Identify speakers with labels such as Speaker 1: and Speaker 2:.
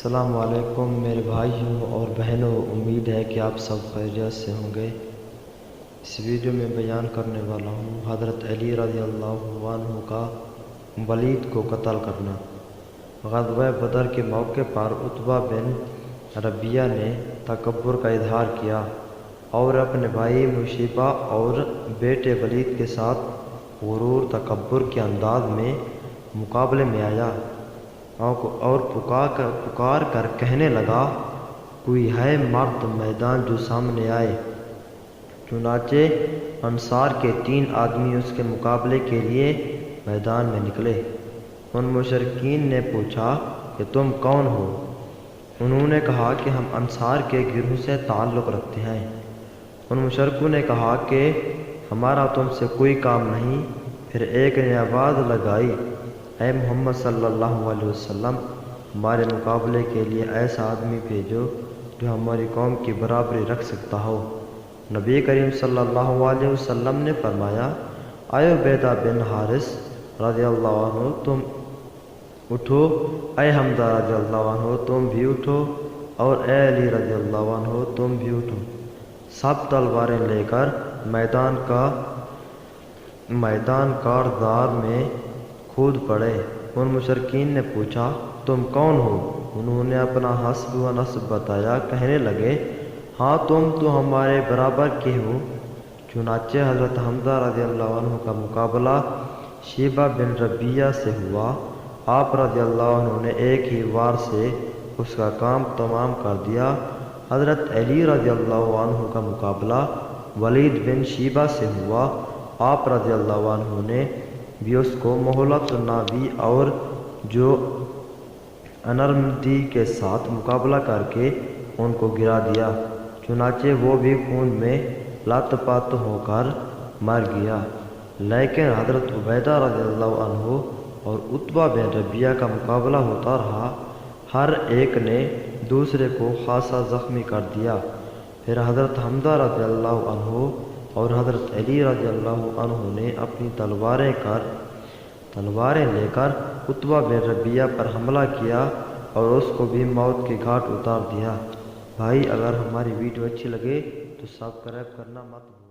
Speaker 1: السلام علیکم میرے بھائیوں اور بہنوں، امید ہے کہ آپ سب خیریت سے ہوں گے۔ اس ویڈیو میں بیان کرنے والا ہوں حضرت علی رضی اللہ عنہ کا ولید کو قتل کرنا۔ غزوہ بدر کے موقع پر عتبہ بن ربیعہ نے تکبر کا اظہار کیا اور اپنے بھائی مشیبہ اور بیٹے ولید کے ساتھ غرور تکبر کے انداز میں مقابلے میں آیا اور پکار کر کہنے لگا، کوئی ہے مرد میدان جو سامنے آئے۔ چنانچہ انصار کے 3 آدمی اس کے مقابلے کے لیے میدان میں نکلے۔ ان مشرکین نے پوچھا کہ تم کون ہو؟ انہوں نے کہا کہ ہم انصار کے گروہ سے تعلق رکھتے ہیں۔ ان مشرکوں نے کہا کہ ہمارا تم سے کوئی کام نہیں۔ پھر ایک نے آواز لگائی، اے محمد صلی اللہ علیہ وسلم، ہمارے مقابلے کے لیے ایسا آدمی بھیجو جو ہماری قوم کی برابری رکھ سکتا ہو۔ نبی کریم صلی اللہ علیہ وسلم نے فرمایا، اے عبیدہ بن حارث رضی اللہ عنہ تم اٹھو، اے حمزہ رضی اللہ عنہ تم بھی اٹھو، اور اے علی رضی اللہ عنہ تم بھی اٹھو۔ سب تلواریں لے کر میدان کاردار میں کود پڑے۔ ان مشرکین نے پوچھا، تم کون ہو؟ انہوں نے اپنا حسب و نسب بتایا، کہنے لگے، ہاں تم تو ہمارے برابر کے ہو۔ چنانچہ حضرت حمزہ رضی اللہ عنہ کا مقابلہ شیبہ بن ربیعہ سے ہوا۔ آپ رضی اللہ عنہ نے ایک ہی وار سے اس کا کام تمام کر دیا۔ حضرت علی رضی اللہ عنہ کا مقابلہ ولید بن شیبہ سے ہوا۔ آپ رضی اللہ عنہ نے بھی اس کو مہلت نہ دی اور جو نرمدی کے ساتھ مقابلہ کر کے ان کو گرا دیا۔ چنانچہ وہ بھی خون میں لت پت ہو کر مر گیا۔ لیکن حضرت عبیدہ رضی اللہ عنہ اور عتبہ بن ربیعہ کا مقابلہ ہوتا رہا۔ ہر ایک نے دوسرے کو خاصا زخمی کر دیا۔ پھر حضرت حمزہ رضی اللہ عنہ اور حضرت علی رضی اللہ عنہ نے اپنی تلواریں لے کر عتبہ بن ربیعہ پر حملہ کیا اور اس کو بھی موت کے گھاٹ اتار دیا۔ بھائی، اگر ہماری ویڈیو اچھی لگے تو سبسکرائب کرنا مت بھولیں۔